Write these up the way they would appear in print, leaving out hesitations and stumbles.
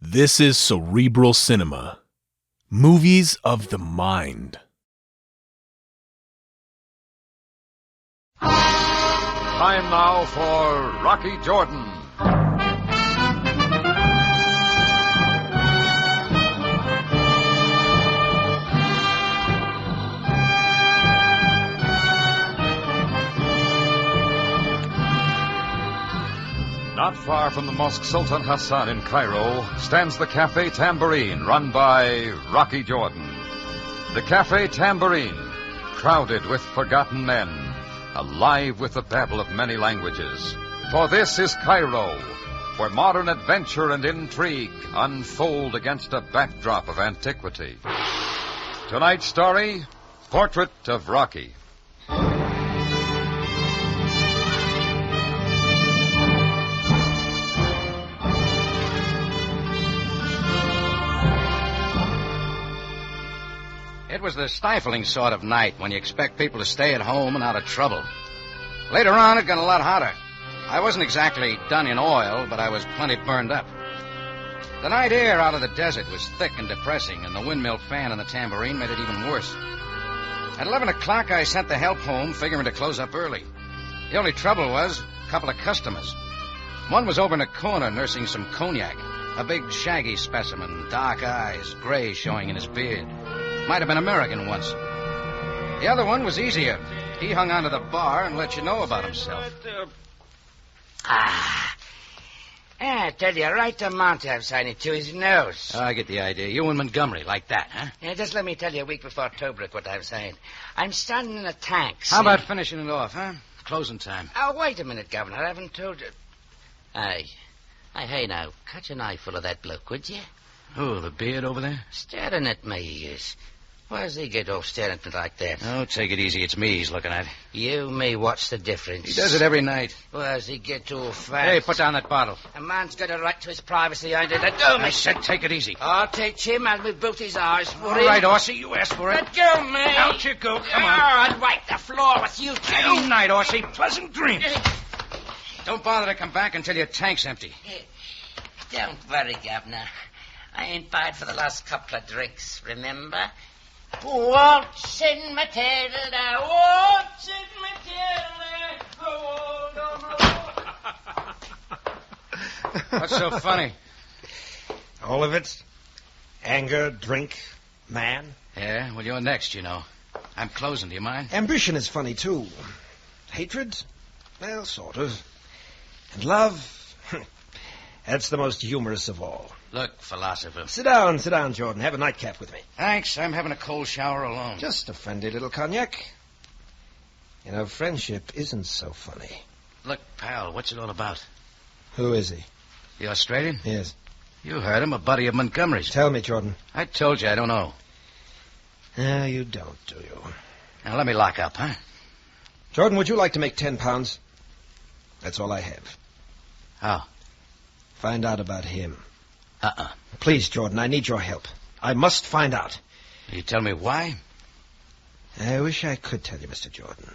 This is Cerebral Cinema. Movies of the mind. Time now for Rocky Jordan. Not far from the Mosque Sultan Hassan in Cairo stands the Cafe Tambourine, run by Rocky Jordan. The Cafe Tambourine, crowded with forgotten men, alive with the babble of many languages. For this is Cairo, where modern adventure and intrigue unfold against a backdrop of antiquity. Tonight's story, Portrait of Rocky. It was the stifling sort of night when you expect people to stay at home and out of trouble. Later on, it got a lot hotter. I wasn't exactly done in oil, but I was plenty burned up. The night air out of the desert was thick and depressing, and the windmill fan in the tambourine made it even worse. At 11 o'clock, I sent the help home, figuring to close up early. The only trouble was a couple of customers. One was over in a corner nursing some cognac, a big shaggy specimen, dark eyes, gray showing in his beard. Might have been American once. The other one was easier. He hung onto the bar and let you know about himself. I tell you, right amount I've signed it to his nose. I get the idea. You in Montgomery, like that, huh? Yeah, just let me tell you a week before Tobruk what I've signed. I'm standing in a tank. How about finishing it off, huh? Closing time. Oh, wait a minute, Governor. I haven't told you. Hey, now, catch an eyeful of that bloke, would you? Oh, the beard over there? Staring at me, he is. Why does he get off staring at me like that? Oh, take it easy. It's me he's looking at. You, me, what's the difference? He does it every night. Why does he get too fast? Hey, put down that bottle. A man's got a right to his privacy, ain't it? Let go, me. I said take it easy. I'll teach him and we boot his eyes for All him. right, Horsey, you asked for it. Let go, me. Out you go. Come on. I'd wipe the floor with you, too. Good night, Horsey. Pleasant dreams. Don't bother to come back until your tank's empty. Don't worry, Governor. I ain't paid for the last couple of drinks, remember? Waltzing Matilda, waltzing Matilda. What's so funny? All of it? Anger, drink, man? Yeah, well, you're next, you know. I'm closing, do you mind? Ambition is funny, too. Hatred? Well, sort of. And love? That's the most humorous of all. Look, philosopher. Sit down, Jordan. Have a nightcap with me. Thanks. I'm having a cold shower alone. Just a friendly little cognac. You know, friendship isn't so funny. Look, pal, what's it all about? Who is he? The Australian? Yes. You heard him, a buddy of Montgomery's. Tell me, Jordan. I told you I don't know. No, you don't, do you? Now, let me lock up, huh? Jordan, would you like to make £10? That's all I have. How? Find out about him. Please, Jordan, I need your help. I must find out. You tell me why? I wish I could tell you, Mr. Jordan.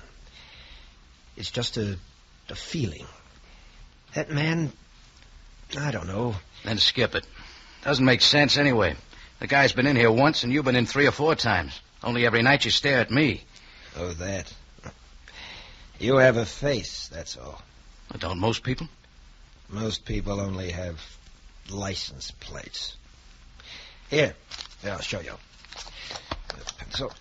It's just a feeling. That man, I don't know. Then skip it. Doesn't make sense anyway. The guy's been in here once, and you've been in 3 or 4 times. Only every night you stare at me. Oh, that. You have a face, that's all. Well, don't most people? Most people only have license plates. Here, I'll show you. Pencil.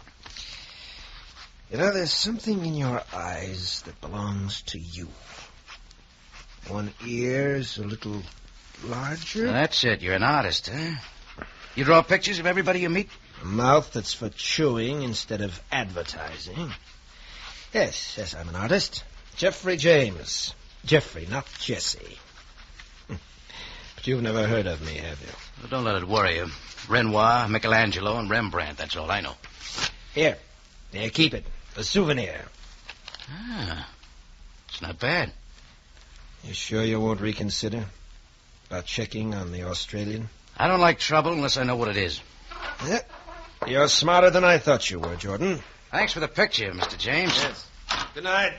You know, there's something in your eyes that belongs to you. One ear's a little larger. Well, that's it. You're an artist, huh? You draw pictures of everybody you meet? A mouth that's for chewing instead of advertising. Yes, I'm an artist. Jeffrey James. Jeffrey, not Jesse. But you've never heard of me, have you? Well, don't let it worry you. Renoir, Michelangelo, and Rembrandt, that's all I know. Here, keep it. A souvenir. It's not bad. You sure you won't reconsider about checking on the Australian? I don't like trouble unless I know what it is. Yeah. You're smarter than I thought you were, Jordan. Thanks for the picture, Mr. James. Yes. Good night.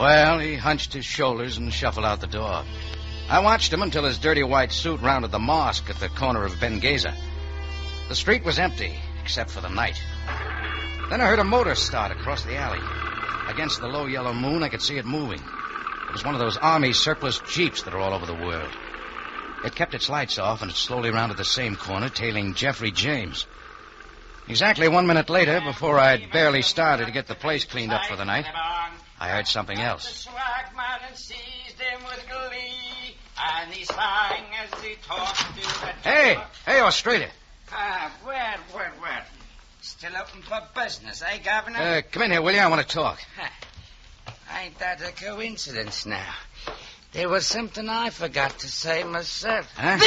Well, he hunched his shoulders and shuffled out the door. I watched him until his dirty white suit rounded the mosque at the corner of Benghazi. The street was empty, except for the night. Then I heard a motor start across the alley. Against the low yellow moon, I could see it moving. It was one of those army surplus jeeps that are all over the world. It kept its lights off, and it slowly rounded the same corner, tailing Jeffrey James. Exactly 1 minute later, before I'd barely started to get the place cleaned up for the night, I heard something else. Hey, Australia. Where? Still open for business, eh, Governor? Come in here, will you? I want to talk. Ain't that a coincidence now? There was something I forgot to say myself. Huh?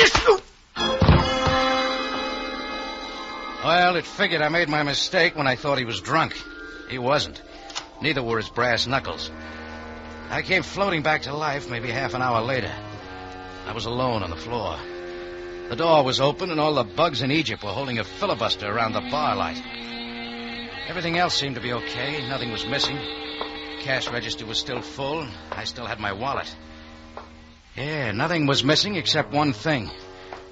Well, it figured I made my mistake when I thought he was drunk. He wasn't. Neither were his brass knuckles. I came floating back to life maybe half an hour later. I was alone on the floor. The door was open, and all the bugs in Egypt were holding a filibuster around the bar light. Everything else seemed to be okay. Nothing was missing. The cash register was still full. I still had my wallet. Yeah, nothing was missing except one thing.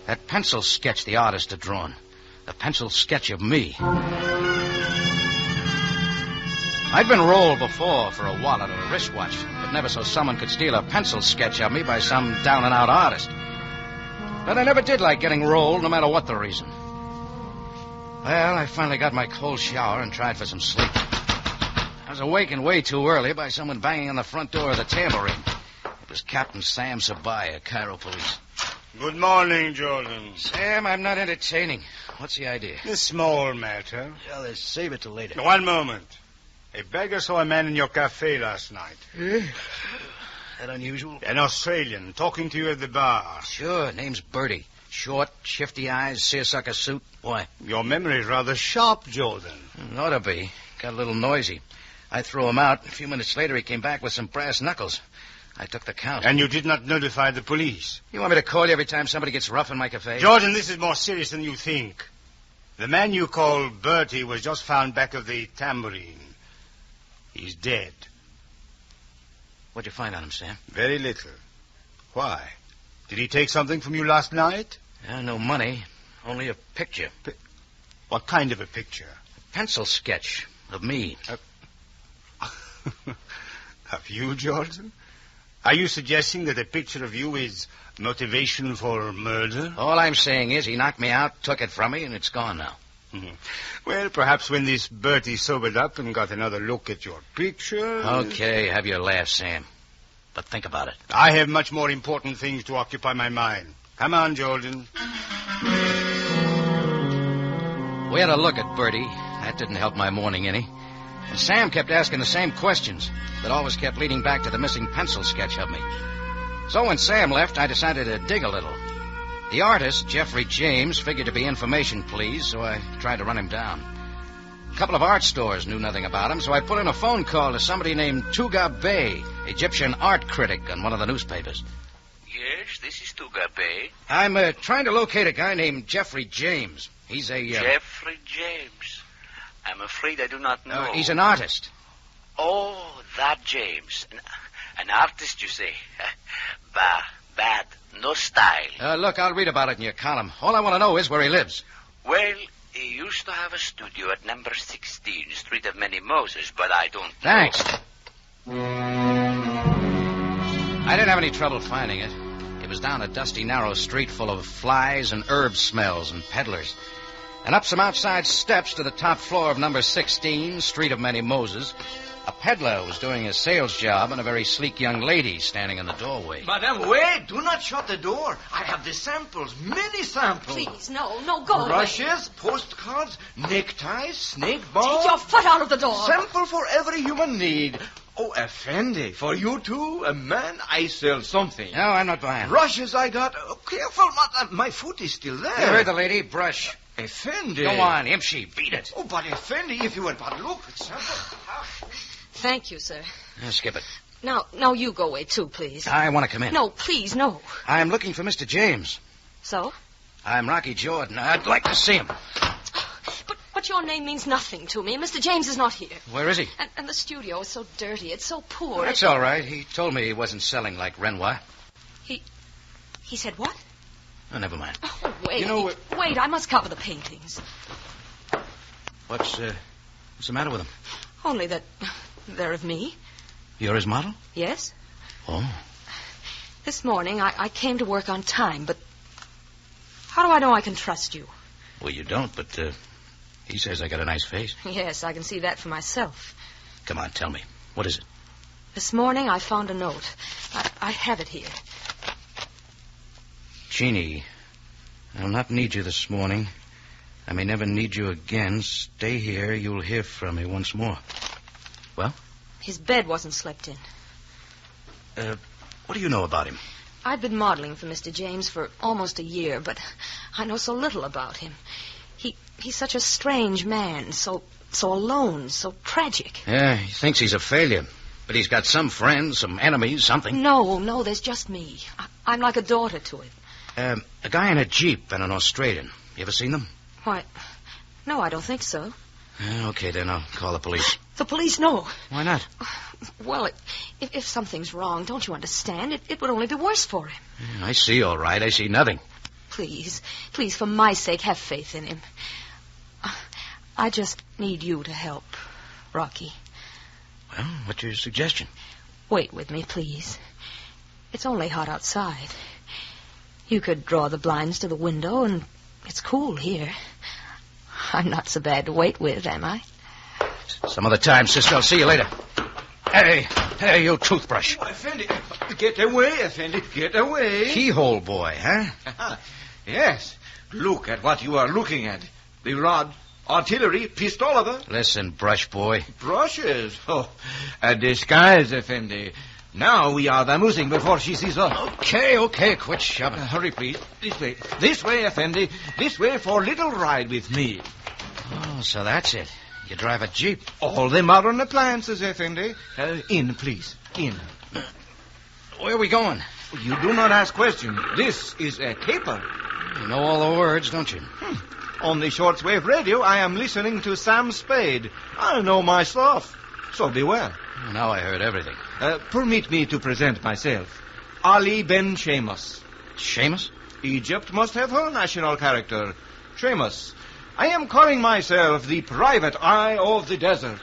That pencil sketch the artist had drawn. The pencil sketch of me. I'd been rolled before for a wallet or a wristwatch, but never so someone could steal a pencil sketch of me by some down-and-out artist. But I never did like getting rolled, no matter what the reason. Well, I finally got my cold shower and tried for some sleep. I was awakened way too early by someone banging on the front door of the Tambourine. It was Captain Sam Sabaya, Cairo police. Good morning, Jordan. Sam, I'm not entertaining. What's the idea? A small matter. Well, let's save it till later. One moment. A beggar saw a man in your cafe last night. That unusual? An Australian talking to you at the bar. Sure, name's Bertie. Short, shifty eyes, seersucker suit. Why? Your memory is rather sharp, Jordan. Ought to be. Got a little noisy. I threw him out. A few minutes later, he came back with some brass knuckles. I took the count. And you did not notify the police? You want me to call you every time somebody gets rough in my cafe? Jordan, this is more serious than you think. The man you call Bertie was just found back of the Tambourine. He's dead. What'd you find on him, Sam? Very little. Why? Did he take something from you last night? No money. Only a picture. What kind of a picture? A pencil sketch of me. Of you, Jordan? Are you suggesting that a picture of you is motivation for murder? All I'm saying is he knocked me out, took it from me, and it's gone now. Well, perhaps when this Bertie sobered up and got another look at your picture... Okay, have your laugh, Sam. But think about it. I have much more important things to occupy my mind. Come on, Jordan. We had a look at Bertie. That didn't help my morning any. And Sam kept asking the same questions that always kept leading back to the missing pencil sketch of me. So when Sam left, I decided to dig a little. The artist, Jeffrey James, figured to be information pleased, so I tried to run him down. A couple of art stores knew nothing about him, so I put in a phone call to somebody named Tuga Bey, Egyptian art critic on one of the newspapers. Yes, this is Tuga Bey. I'm trying to locate a guy named Jeffrey James. He's a... Jeffrey James. I'm afraid I do not know. He's an artist. Oh, that James. An artist, you say? Bad. No style. Look, I'll read about it in your column. All I want to know is where he lives. Well, he used to have a studio at number 16, Street of Many Moses, but I don't know. Thanks. I didn't have any trouble finding it. It was down a dusty, narrow street full of flies and herb smells and peddlers. And up some outside steps to the top floor of number 16, Street of Many Moses, a peddler was doing a sales job and a very sleek young lady standing in the doorway. Madame, wait! Do not shut the door. I have the samples, many samples. Please, no, go away. Brushes, postcards, neckties, snake balls. Take your foot out of the door. Sample for every human need. Oh, Effendi, for you too, a man, I sell something. No, I'm not buying. Brushes I got. Oh, careful, my foot is still there. You heard the lady. Brush. Effendi. Go on, Imshi, beat it. Oh, but Effendi, if you would but look at sample. Thank you, sir. Skip it. Now you go away, too, please. I want to come in. No, please, no. I'm looking for Mr. James. So? I'm Rocky Jordan. I'd like to see him. But But your name means nothing to me. Mr. James is not here. Where is he? And the studio is so dirty. It's so poor. That's all right. He told me he wasn't selling like Renoir. He said what? Oh, never mind. Oh, wait. You know, Wait, I must cover the paintings. What's the matter with him? Only that they're of me. You're his model? Yes. Oh. This morning, I came to work on time, but how do I know I can trust you? Well, you don't, but he says I got a nice face. Yes, I can see that for myself. Come on, tell me. What is it? This morning, I found a note. I have it here. Jeannie, I'll not need you this morning. I may never need you again. Stay here. You'll hear from me once more. Well? His bed wasn't slept in. What do you know about him? I've been modeling for Mr. James for almost a year, but I know so little about him. He's such a strange man, so alone, so tragic. Yeah, he thinks he's a failure. But he's got some friends, some enemies, something. No, there's just me. I'm like a daughter to him. A guy in a Jeep and an Australian. You ever seen them? Why, no, I don't think so. Okay, then I'll call the police. The police, no. Why not? Well, if something's wrong, don't you understand? It would only be worse for him. I see, all right. I see nothing. Please, for my sake, have faith in him. I just need you to help, Rocky. Well, what's your suggestion? Wait with me, please. It's only hot outside. You could draw the blinds to the window, and it's cool here. I'm not so bad to wait with, am I? Some other time, sister. I'll see you later. Hey, you toothbrush. Effendi, get away, Effendi, get away. Keyhole boy, huh? Yes. Look at what you are looking at. The rod, artillery, pistoliver. Listen, brush boy. Brushes? Oh, a disguise, Effendi. Now we are vamoosing before she sees us. Okay, quit shoving. Hurry, please. This way, Effendi. This way for a little ride with me. Oh, so that's it. You drive a Jeep. All the modern appliances, Effendi. In, please. In. Where are we going? You do not ask questions. This is a caper. You know all the words, don't you? On the shortwave radio, I am listening to Sam Spade. I know my stuff. So beware. Now I heard everything. Permit me to present myself. Ali Ben Sheamus. Sheamus? Egypt must have her national character. Sheamus. I am calling myself the private eye of the desert.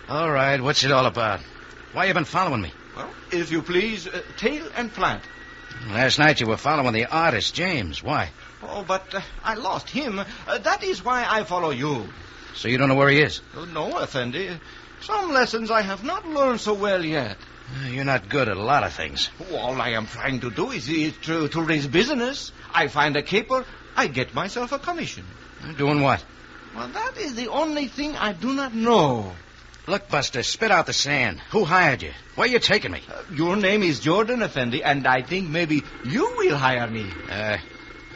All right, what's it all about? Why you been following me? Well, if you please, tail and plant. Last night you were following the artist, James. Why? Oh, but I lost him. That is why I follow you. So you don't know where he is? No, Effendi. Some lessons I have not learned so well yet. You're not good at a lot of things. All I am trying to do is to raise business. I find a caper, I get myself a commission. Doing what? Well, that is the only thing I do not know. Look, Buster, spit out the sand. Who hired you? Where you taking me? Your name is Jordan, Effendi, and I think maybe you will hire me. I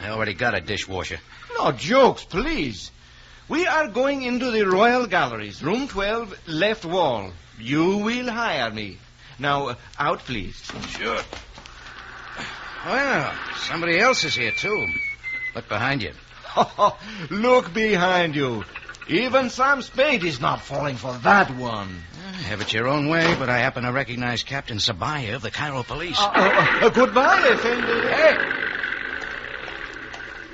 already got a dishwasher. No jokes, please. We are going into the Royal Galleries, room 12, left wall. You will hire me. Now, out, please. Sure. Well, somebody else is here, too. Look behind you. Look behind you. Even Sam Spade is not falling for that one. Have it your own way, but I happen to recognize Captain Sabaya of the Cairo police. Goodbye, Effendi. Hey!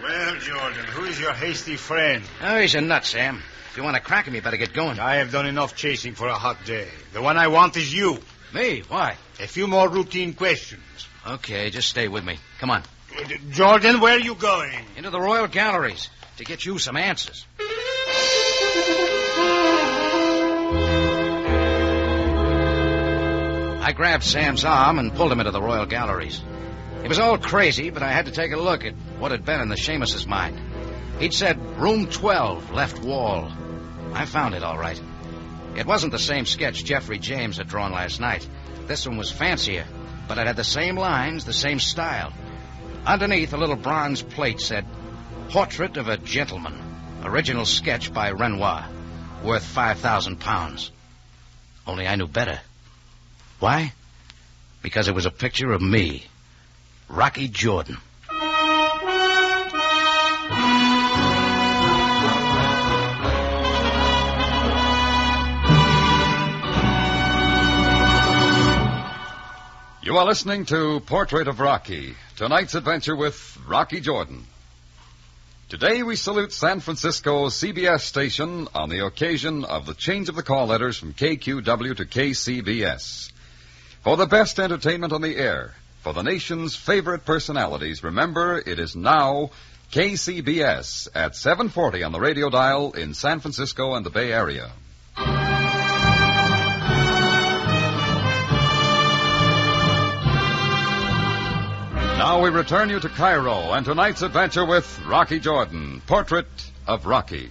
Well, Jordan, who is your hasty friend? Oh, he's a nut, Sam. If you want to crack him, you better get going. I have done enough chasing for a hot day. The one I want is you. Me? Why? A few more routine questions. Okay, just stay with me. Come on. Jordan, where are you going? Into the Royal Galleries to get you some answers. I grabbed Sam's arm and pulled him into the Royal Galleries. It was all crazy, but I had to take a look at what had been in the Sheamus's mind. He'd said room 12, left wall. I found it all right. It wasn't the same sketch Jeffrey James had drawn last night. This one was fancier, but it had the same lines, the same style. Underneath, a little bronze plate said, Portrait of a Gentleman. Original sketch by Renoir. Worth £5,000. Only I knew better. Why? Because it was a picture of me, Rocky Jordan. You are listening to Portrait of Rocky, tonight's adventure with Rocky Jordan. Today we salute San Francisco's CBS station on the occasion of the change of the call letters from KQW to KCBS. For the best entertainment on the air, for the nation's favorite personalities, remember it is now KCBS at 740 on the radio dial in San Francisco and the Bay Area. Now we return you to Cairo and tonight's adventure with Rocky Jordan, Portrait of Rocky.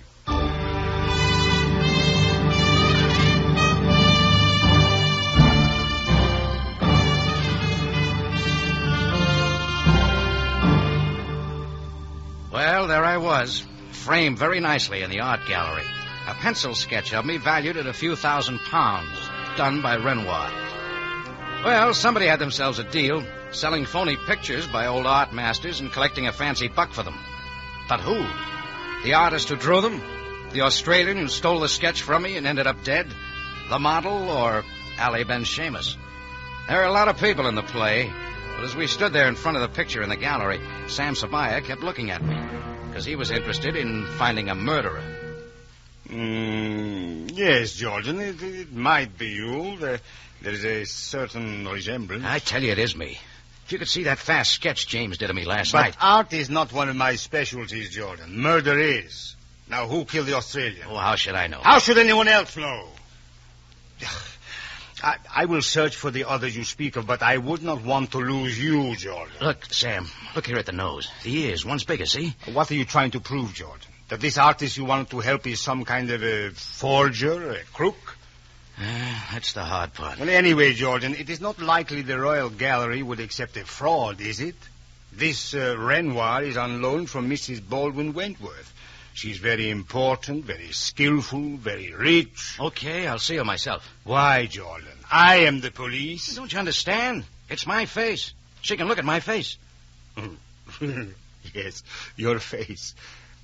Well, there I was, framed very nicely in the art gallery. A pencil sketch of me valued at a few £1,000s, done by Renoir. Well, somebody had themselves a deal, selling phony pictures by old art masters and collecting a fancy buck for them. But who? The artist who drew them? The Australian who stole the sketch from me and ended up dead? The model, or Ali Ben Seamus? There are a lot of people in the play, but as we stood there in front of the picture in the gallery, Sam Sabaya kept looking at me, because he was interested in finding a murderer. Yes, Jordan, it might be you. There's a certain resemblance. I tell you, it is me. If you could see that fast sketch James did of me last night. But art is not one of my specialties, Jordan. Murder is. Now, who killed the Australian? Oh, how should I know? How should anyone else know? I will search for the others you speak of, but I would not want to lose you, Jordan. Look, Sam, look here at the nose. The ears, one's bigger, see? What are you trying to prove, Jordan? That this artist you wanted to help is some kind of a forger, a crook? That's the hard part. Well, anyway, Jordan, it is not likely the Royal Gallery would accept a fraud, is it? This Renoir is on loan from Mrs. Baldwin Wentworth. She's very important, very skillful, very rich. Okay, I'll see her myself. Why, Jordan? I am the police. Don't you understand? It's my face. She can look at my face. Yes, your face.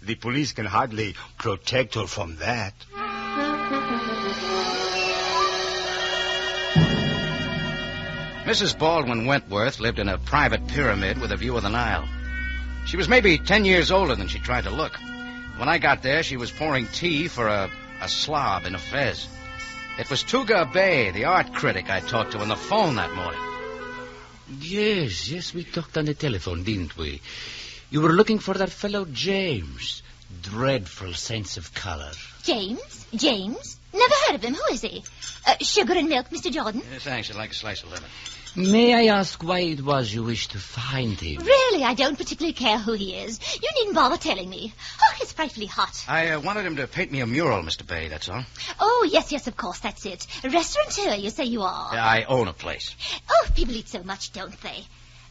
The police can hardly protect her from that. Mrs. Baldwin Wentworth lived in a private pyramid with a view of the Nile. She was maybe 10 years older than she tried to look. When I got there, she was pouring tea for a slob in a fez. It was Tuga Bay, the art critic I talked to on the phone that morning. Yes, we talked on the telephone, didn't we? You were looking for that fellow James. Dreadful sense of color. James? Never heard of him. Who is he? Sugar and milk, Mr. Jordan? Thanks, I'd like a slice of lemon. May I ask why it was you wished to find him? Really, I don't particularly care who he is. You needn't bother telling me. Oh, it's frightfully hot. I wanted him to paint me a mural, Mr. Bay, that's all. Oh, yes, of course, that's it. A restaurateur, you say you are. I own a place. Oh, people eat so much, don't they?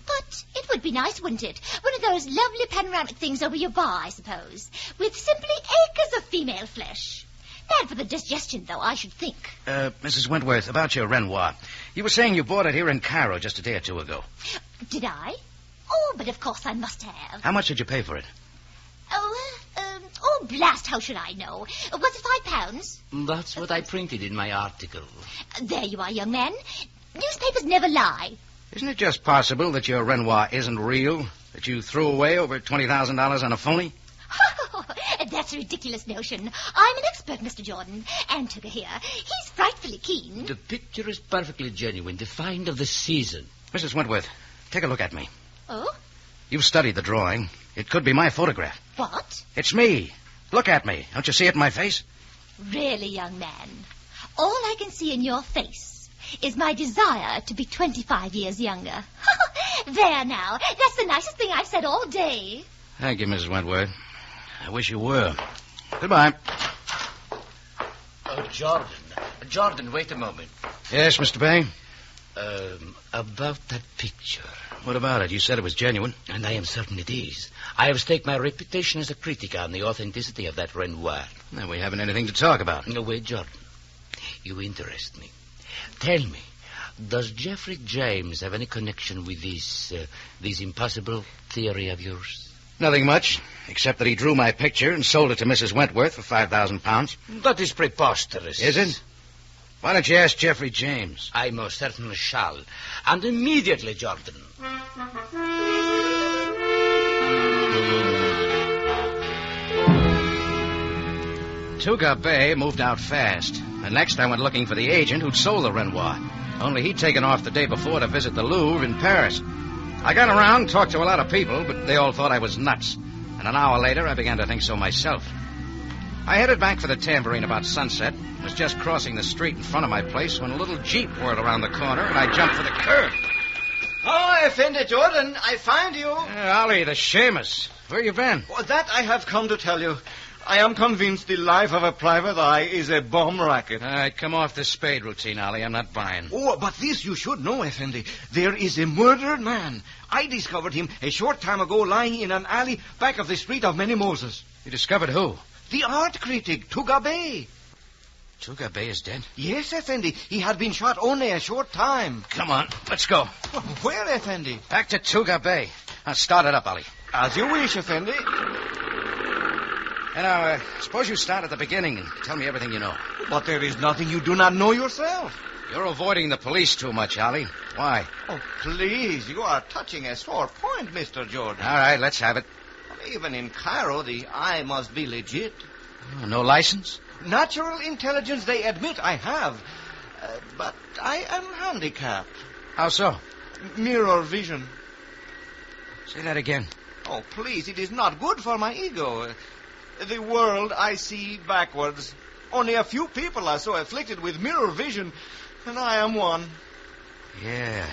But it would be nice, wouldn't it? One of those lovely panoramic things over your bar, I suppose, with simply acres of female flesh. Bad for the digestion, though, I should think. Mrs. Wentworth, about your Renoir. You were saying you bought it here in Cairo just a day or two ago. Did I? Oh, but of course I must have. How much did you pay for it? Oh, blast, how should I know? Was it £5? That's what I printed in my article. There you are, young man. Newspapers never lie. Isn't it just possible that your Renoir isn't real? That you threw away over $20,000 on a phony? That's a ridiculous notion. I'm an expert, Mr. Jordan. And Tucker here. He's frightfully keen. The picture is perfectly genuine. The find of the season. Mrs. Wentworth, take a look at me. Oh? You've studied the drawing. It could be my photograph. What? It's me. Look at me. Don't you see it in my face? Really, young man, all I can see in your face is my desire to be 25 years younger. There now. That's the nicest thing I've said all day. Thank you, Mrs. Wentworth. I wish you were. Goodbye. Oh, Jordan, wait a moment. Yes, Mr. Bay? About that picture. What about it? You said it was genuine. And I am certain it is. I have staked my reputation as a critic on the authenticity of that Renoir. Now, we haven't anything to talk about. No, wait, Jordan. You interest me. Tell me, does Jeffrey James have any connection with this impossible theory of yours? Nothing much, except that he drew my picture and sold it to Mrs. Wentworth for £5,000. That is preposterous. Is it? Why don't you ask Jeffrey James? I most certainly shall. And immediately, Jordan. Tuga Bay moved out fast. And next I went looking for the agent who'd sold the Renoir. Only he'd taken off the day before to visit the Louvre in Paris. I got around, talked to a lot of people, but they all thought I was nuts. And an hour later, I began to think so myself. I headed back for the Tambourine about sunset. Was just crossing the street in front of my place when a little Jeep whirled around the corner, and I jumped for the curb. Oh, Effendi Jordan, I find you. Ollie, the Seamus. Where you been? Well, that I have come to tell you. I am convinced the life of a private eye is a bomb racket. All right, come off the spade routine, Ollie. I'm not buying. Oh, but this you should know, Effendi. There is a murdered man. I discovered him a short time ago lying in an alley back of the street of Many Moses. You discovered who? The art critic, Tuga Bay. Tuga Bay is dead? Yes, Effendi. He had been shot only a short time. Come on, let's go. Where, Effendi? Back to Tuga Bay. I'll start it up, Ollie. As you wish, Effendi. And now, suppose you start at the beginning and tell me everything you know. But there is nothing you do not know yourself. You're avoiding the police too much, Ollie. Why? Oh, please, you are touching a sore point, Mr. Jordan. All right, let's have it. Even in Cairo, the eye must be legit. Oh, no license? Natural intelligence, they admit I have. But I am handicapped. How so? Mirror vision. Say that again. Oh, please, it is not good for my ego. The world I see backwards. Only a few people are so afflicted with mirror vision, and I am one. Yeah.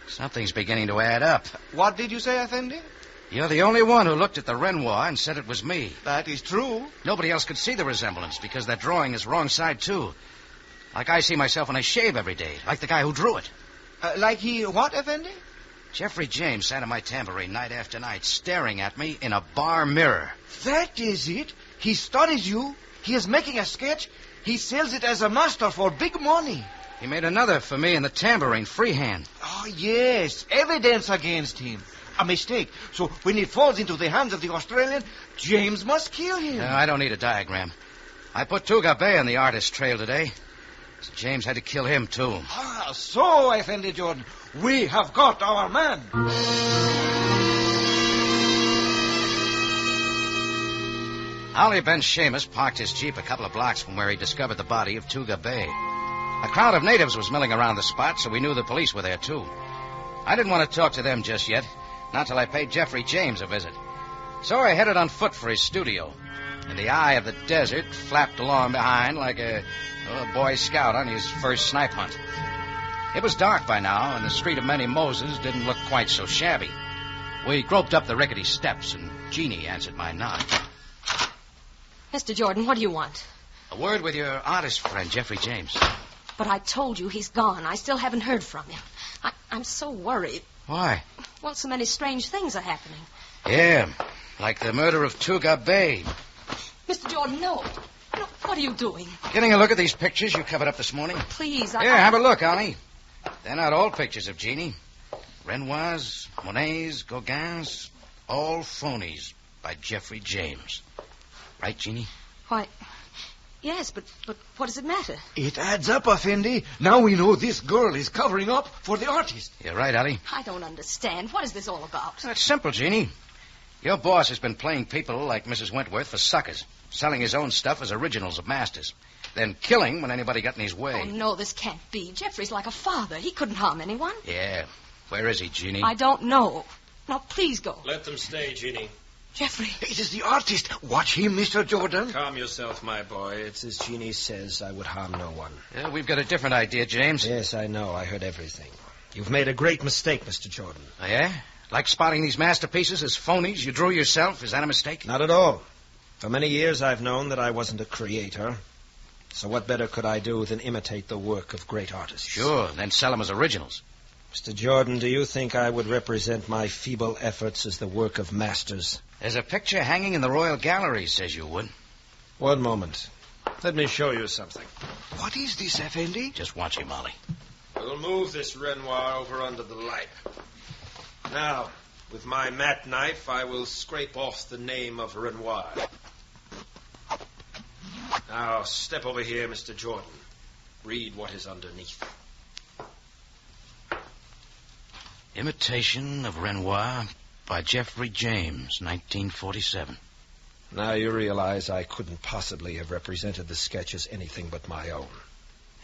Something's beginning to add up. What did you say, Effendi? You're the only one who looked at the Renoir and said it was me. That is true. Nobody else could see the resemblance because that drawing is wrong side, too. Like I see myself when I shave every day, like the guy who drew it. Like he what, Effendi? Jeffrey James sat in my Tambourine night after night, staring at me in a bar mirror. That is it. He studies you. He is making a sketch. He sells it as a master for big money. He made another for me in the Tambourine, freehand. Oh, yes. Evidence against him. A mistake. So when it falls into the hands of the Australian, James must kill him. No, I don't need a diagram. I put Tuga Bay on the artist trail today. So James had to kill him, too. Ah, so, Effendi Jordan, we have got our man. Ollie Ben Seamus parked his Jeep a couple of blocks from where he discovered the body of Tuga Bay. A crowd of natives was milling around the spot, so we knew the police were there, too. I didn't want to talk to them just yet, not till I paid Jeffrey James a visit. So I headed on foot for his studio. In the eye of the desert, flapped along behind like a Boy Scout on his first snipe hunt. It was dark by now, and the street of Many Moses didn't look quite so shabby. We groped up the rickety steps, and Jeannie answered my knock. Mr. Jordan, what do you want? A word with your artist friend, Jeffrey James. But I told you he's gone. I still haven't heard from him. I'm so worried. Why? Well, so many strange things are happening. Yeah, like the murder of Tuga Bay. Mr. Jordan, no. No, what are you doing? Getting a look at these pictures you covered up this morning? Please, Here, have a look, Ollie. They're not all pictures of Jeannie. Renoirs, Monets, Gauguins, all phonies by Jeffrey James. Right, Jeannie? Why, yes, but what does it matter? It adds up, Effendi. Now we know this girl is covering up for the artist. You're right, Ollie. I don't understand. What is this all about? It's simple, Jeannie. Your boss has been playing people like Mrs. Wentworth for suckers, selling his own stuff as originals of masters, then killing when anybody got in his way. Oh, no, this can't be. Jeffrey's like a father. He couldn't harm anyone. Yeah. Where is he, Jeannie? I don't know. Now, please go. Let them stay, Jeannie. Jeffrey. It is the artist. Watch him, Mr. Jordan. Calm yourself, my boy. It's as Jeannie says. I would harm no one. Yeah, we've got a different idea, James. Yes, I know. I heard everything. You've made a great mistake, Mr. Jordan. Oh, yeah? Like spotting these masterpieces as phonies you drew yourself? Is that a mistake? Not at all. For many years I've known that I wasn't a creator. So what better could I do than imitate the work of great artists? Sure, then sell them as originals. Mr. Jordan, do you think I would represent my feeble efforts as the work of masters? There's a picture hanging in the Royal Gallery, says you would. One moment. Let me show you something. What is this, Effendi? Just watch him, Ollie. We'll move this Renoir over under the light. Now, with my mat knife, I will scrape off the name of Renoir. Now, step over here, Mr. Jordan. Read what is underneath. Imitation of Renoir by Jeffrey James, 1947. Now you realize I couldn't possibly have represented the sketch as anything but my own.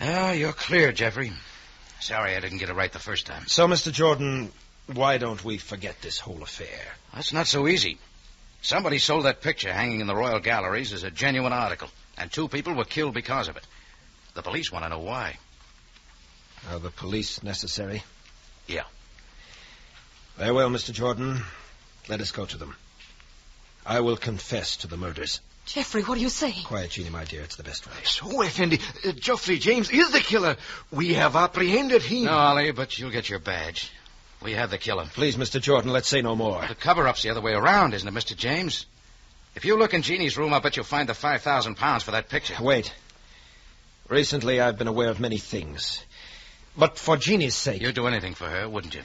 Oh, you're clear, Jeffrey. Sorry I didn't get it right the first time. So, Mr. Jordan, why don't we forget this whole affair? That's not so easy. Somebody sold that picture hanging in the Royal Galleries as a genuine article, and 2 people were killed because of it. The police want to know why. Are the police necessary? Yeah. Very well, Mr. Jordan. Let us go to them. I will confess to the murders. Jeffrey, what do you say? Quiet, Jeannie, my dear. It's the best way. So, Effendi, Geoffrey James is the killer. We have apprehended him. No, Ollie, but you'll get your badge. We have the killer. Please, Mr. Jordan, let's say no more. The cover-up's the other way around, isn't it, Mr. James? If you look in Jeannie's room, I'll bet you'll find the £5,000 for that picture. Wait. Recently, I've been aware of many things. But for Jeannie's sake... You'd do anything for her, wouldn't you?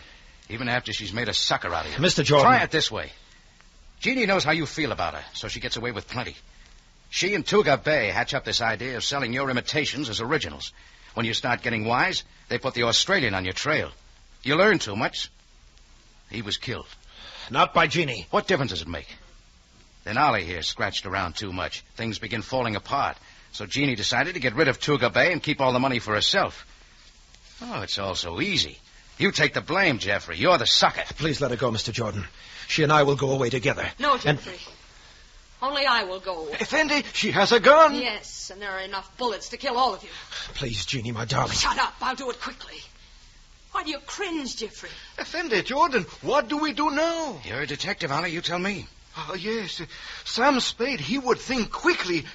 Even after she's made a sucker out of you. Mr. Jordan... Try it this way. Jeannie knows how you feel about her, so she gets away with plenty. She and Tuga Bay hatch up this idea of selling your imitations as originals. When you start getting wise, they put the Australian on your trail. You learn too much. He was killed. Not by Jeannie. What difference does it make? Then Ollie here scratched around too much. Things begin falling apart. So Jeannie decided to get rid of Tuga Bay and keep all the money for herself. Oh, it's all so easy. You take the blame, Jeffrey. You're the sucker. Please let her go, Mr. Jordan. She and I will go away together. No, Jeffrey. Only I will go. Effendi, she has a gun. Yes, and there are enough bullets to kill all of you. Please, Jeannie, my darling. Shut up. I'll do it quickly. Why do you cringe, Jeffrey? Effendi, Jordan, what do we do now? You're a detective, Ollie. You tell me. Oh, yes. Sam Spade, he would think quickly.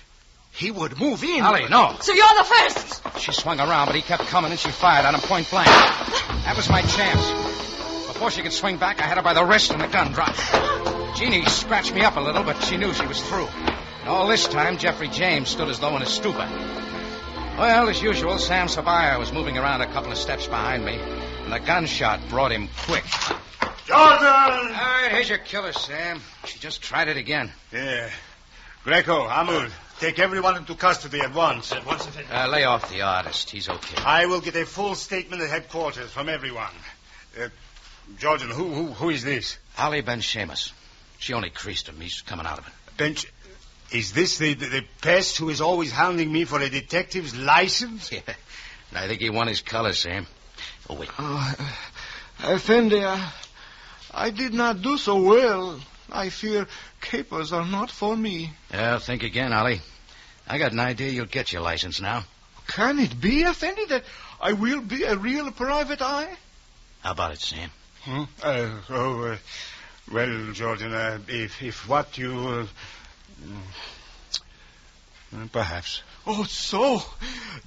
He would move in. Ollie, no. So you're the first! She swung around, but he kept coming, and she fired on him point blank. That was my chance. Before she could swing back, I had her by the wrist, and the gun dropped. Jeannie scratched me up a little, but she knew she was through. And all this time, Jeffrey James stood as though in a stupor. Well, as usual, Sam Sabaya was moving around a couple of steps behind me, and the gunshot brought him quick. Jordan! All right, here's your killer, Sam. She just tried it again. Yeah. Greco, Amul, take everyone into custody at once. Lay off the artist. He's okay. I will get a full statement at headquarters from everyone. Jordan, who is this? Ali Ben Sheamus. She only creased him. He's coming out of it. Bench, is this the pest who is always hounding me for a detective's license? Yeah. I think he won his color, Sam. Oh, wait. Effendi, I did not do so well. I fear capers are not for me. Well, think again, Ollie. I got an idea you'll get your license now. Can it be, Effendi, that I will be a real private eye? How about it, Sam? Well, Jordan, if what you... perhaps. Oh, so.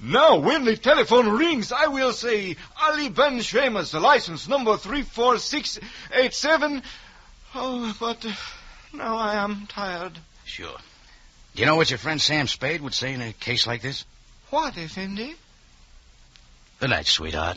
Now, when the telephone rings, I will say, Ali Ben Sheamus, license number 34687. Oh, but now I am tired. Sure. Do you know what your friend Sam Spade would say in a case like this? What, Effendi? Good night, sweetheart.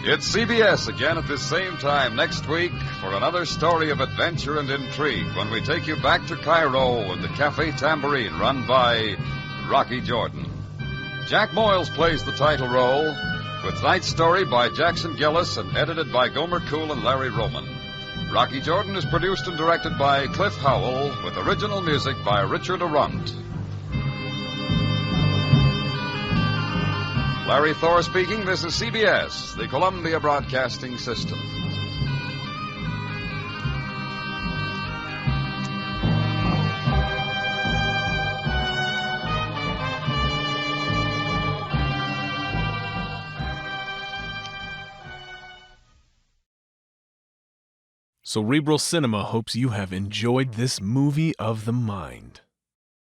It's CBS again at this same time next week for another story of adventure and intrigue when we take you back to Cairo and the Cafe Tambourine run by Rocky Jordan. Jack Moyles plays the title role with tonight's story by Jackson Gillis and edited by Gomer Cool and Larry Roman. Rocky Jordan is produced and directed by Cliff Howell with original music by Richard Arundt. Larry Thor speaking. This is CBS, the Columbia Broadcasting System. Cerebral Cinema hopes you have enjoyed this movie of the mind.